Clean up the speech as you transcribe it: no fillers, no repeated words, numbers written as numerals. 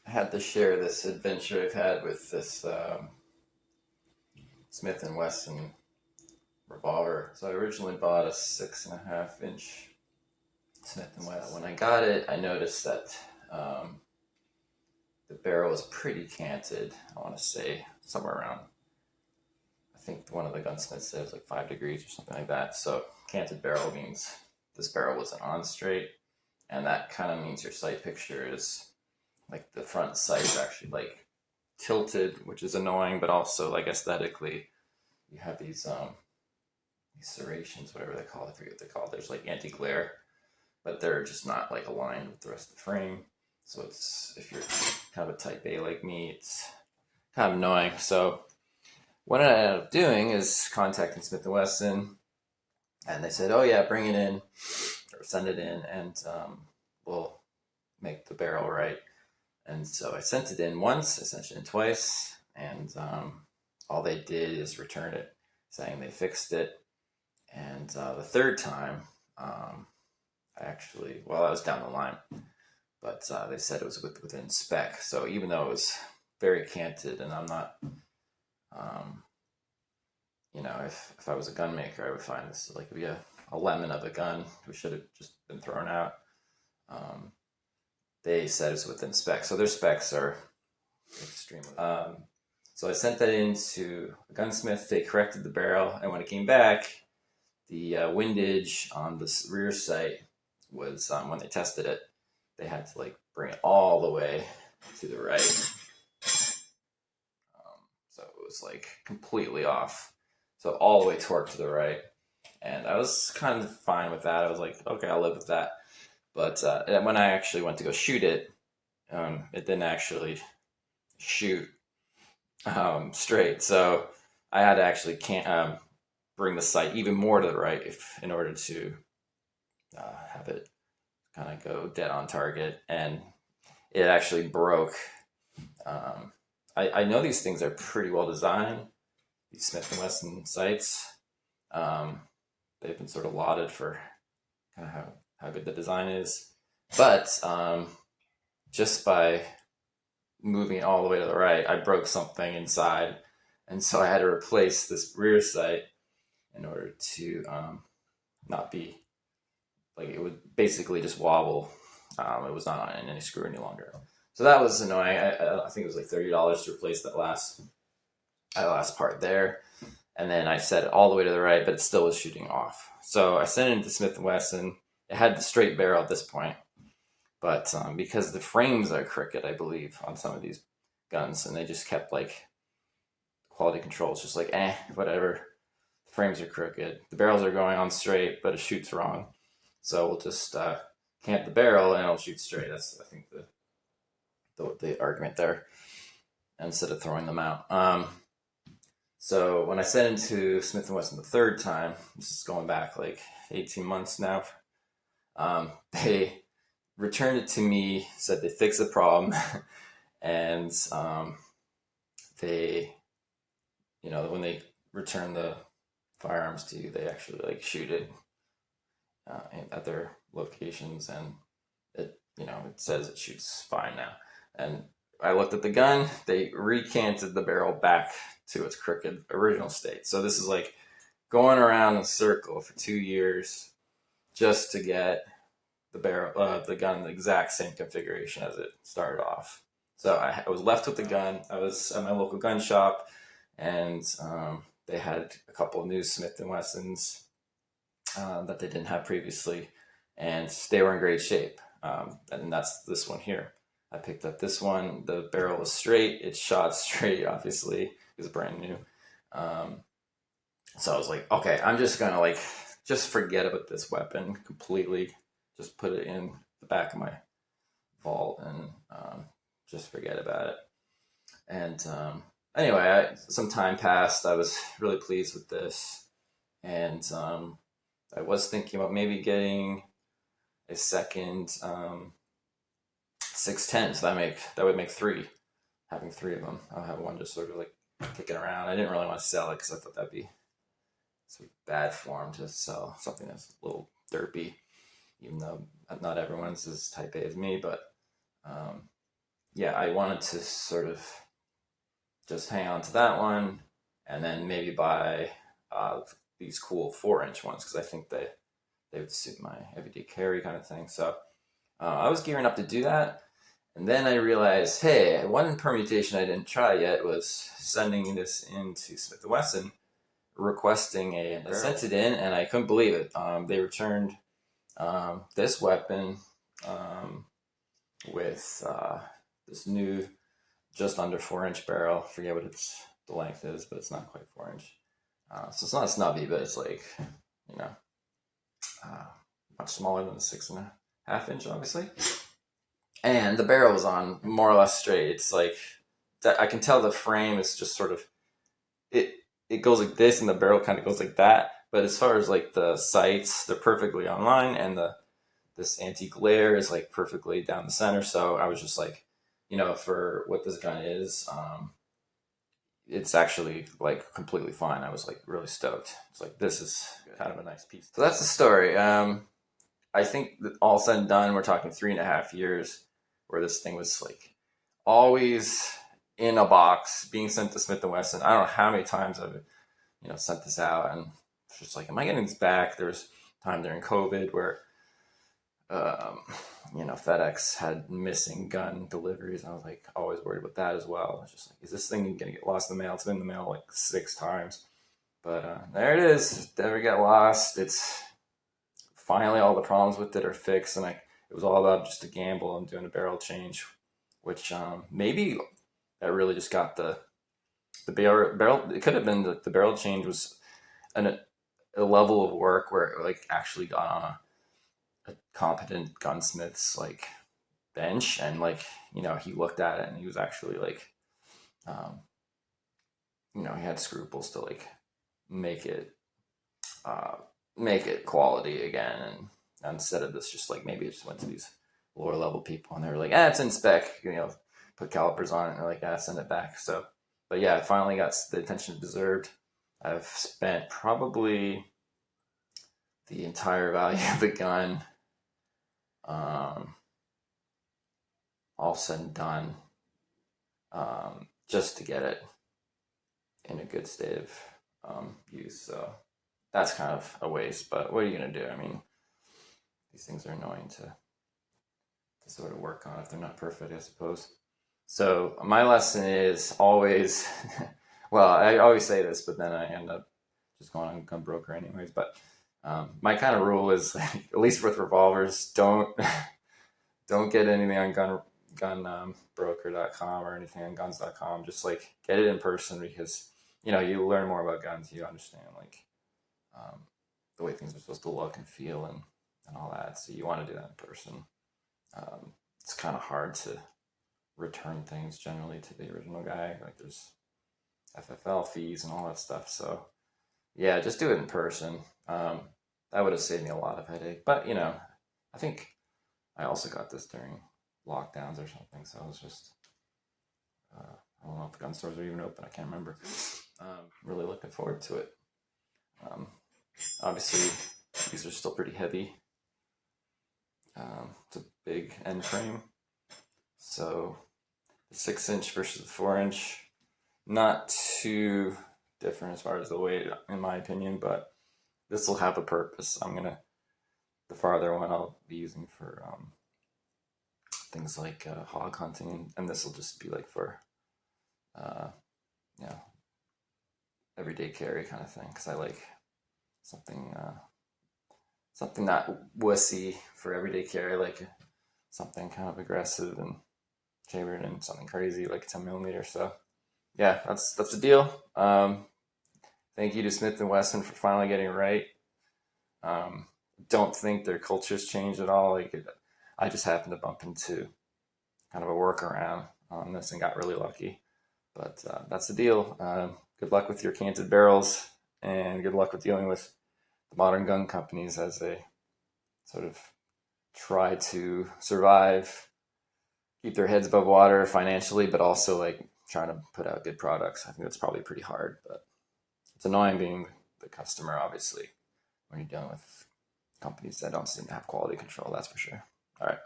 I had to share this adventure I've had with this Smith and Wesson revolver. So I originally bought a 6.5 inch Smith and Wesson. When I got it, I noticed that the barrel was pretty canted. I want to say somewhere around. I think one of the gunsmiths said it was like 5 degrees or something like that. So canted barrel means this barrel wasn't on straight, and that kind of means your sight picture is like the front sight is actually like tilted, which is annoying, but also like aesthetically, you have these serrations, whatever they call it. I forget what they call it. There's like anti-glare, but they're just not like aligned with the rest of the frame. So it's, if you're kind of a type A like me, it's kind of annoying. So what I ended up doing is contacting Smith and Wesson, and they said, "Oh yeah, bring it in or send it in, and we'll make the barrel right." And so I sent it in once, I sent it in twice, and all they did is return it, saying they fixed it. And the third time, I actually, well, I was down the line, but they said it was within spec. So even though it was very canted, and I'm not, um, if I was a gun maker, I would find this like be a lemon of a gun. We should have just been thrown out. Um, they said it's within specs, so their specs are extremely. So I sent that into a gunsmith. They corrected the barrel, and when it came back, the windage on the rear sight was when they tested it, they had to like bring it all the way to the right. So it was like completely off. So all the way torqued to the right, and I was kind of fine with that. I was like, okay, I'll live with that. But when I actually went to go shoot it, it didn't actually shoot straight. So I had to actually bring the sight even more to the right in order to have it kind of go dead on target. And it actually broke. I know these things are pretty well designed. These Smith and Wesson sights, they've been sort of lauded for kind of how good the design is. But just by moving it all the way to the right, I broke something inside, and so I had to replace this rear sight in order to not be like it would basically just wobble. It was not on any screw any longer, so that was annoying. I think it was like $30 to replace that last part there, and then I set it all the way to the right, but it still was shooting off. So I sent it into Smith and Wesson. It had the straight barrel at this point, but because the frames are crooked, I believe, on some of these guns, and they just kept like quality control. It's just like, whatever. The frames are crooked. The barrels are going on straight, but it shoots wrong. So we'll just camp the barrel and it'll shoot straight. That's, I think, the argument there, instead of throwing them out. So when I sent it to Smith & Wesson the third time, this is going back like 18 months now, they returned it to me, said they fixed the problem, and they, when they return the firearms to you, they actually like shoot it at their locations, and it says it shoots fine now. And I looked at the gun, they recanted the barrel back to its crooked original state. So this is like going around in a circle for 2 years just to get the barrel, the gun, the exact same configuration as it started off. So I was left with the gun. I was at my local gun shop, and they had a couple of new Smith and Wessons that they didn't have previously, and they were in great shape. And that's this one here. I picked up this one. The barrel was straight. It shot straight. Obviously, it was brand new. So I was like, okay, I'm just gonna like just forget about this weapon completely. Just put it in the back of my vault and just forget about it. And anyway, some time passed. I was really pleased with this, and I was thinking about maybe getting a second 610. So that would make three. Having three of them, I'll have one just sort of like kicking around. I didn't really want to sell it because I thought that'd be sort of bad form to sell something that's a little derpy, even though not everyone's as type A as me. But yeah, I wanted to sort of just hang on to that one, and then maybe buy these cool 4-inch ones because I think they would suit my everyday carry kind of thing. So I was gearing up to do that, and then I realized, hey, one permutation I didn't try yet was sending this into Smith & Wesson, requesting a barrel. I sent it in, and I couldn't believe it. They returned this weapon with this new just under 4-inch barrel. Forget what the length is, but it's not quite 4-inch. So it's not a snubby, but it's like, you know, much smaller than the 6.5-inch, obviously. And the barrel was on more or less straight. It's like I can tell the frame is just sort of it goes like this, and the barrel kind of goes like that. But as far as like the sights, they're perfectly on line, and this anti-glare is like perfectly down the center. So I was just like, you know, for what this gun is, it's actually like completely fine. I was like really stoked. It's like, this is kind of a nice piece. So that's the story. I think that all said and done, we're talking 3.5 years where this thing was like always in a box being sent to Smith & Wesson. I don't know how many times I've, you know, sent this out, and it's just like, am I getting this back? There was time during COVID where you know, FedEx had missing gun deliveries. I was like always worried about that as well. I was just like, is this thing gonna get lost in the mail? It's been in the mail like 6 times, but there it is. Never get lost. It's finally all the problems with it are fixed, and it was all about just a gamble and doing a barrel change, which maybe that really just got the barrel. It could have been that the barrel change was a level of work where it like actually got on a competent gunsmith's like bench, and like, you know, he looked at it and he was actually like, you know, he had scruples to like make it quality again, and instead of this just like, maybe it just went to these lower level people and they were like, it's in spec, you know, put calipers on it, and they're like, send it back. So, but yeah, it finally got the attention it deserved. I've spent probably the entire value of the gun, all said and done, just to get it in a good state of use. So that's kind of a waste, but what are you going to do? I mean, these things are annoying to sort of work on if they're not perfect, I suppose. So my lesson is always, well, I always say this, but then I end up just going on Gun Broker anyways. But my kind of rule is, like, at least with revolvers, don't get anything on gunbroker.com or anything on guns.com. Just like get it in person, because, you know, you learn more about guns, you understand like the way things are supposed to look and feel and all that. So you want to do that in person. It's kind of hard to return things generally to the original guy. Like there's FFL fees and all that stuff. So yeah, just do it in person. That would have saved me a lot of headache. But, you know, I think I also got this during lockdowns or something. So I was just, I don't know if the gun stores are even open. I can't remember. Really looking forward to it. Obviously, these are still pretty heavy. It's a big end frame. So the 6-inch versus the 4-inch, not too different as far as the weight, in my opinion, but this will have a purpose. The farther one I'll be using for things like hog hunting, and this will just be like for, you know, everyday carry kind of thing, because I like something not wussy for everyday carry, like something kind of aggressive and chambered and something crazy like 10mm. So yeah, that's the deal. Thank you to Smith & Wesson for finally getting it right. Don't think their culture's changed at all. I just happened to bump into kind of a workaround on this and got really lucky. But that's the deal. Good luck with your canted barrels, and good luck with dealing with the modern gun companies as they sort of try to survive, keep their heads above water financially, but also like trying to put out good products. I think that's probably pretty hard, but it's annoying being the customer, obviously, when you're dealing with companies that don't seem to have quality control, that's for sure. All right.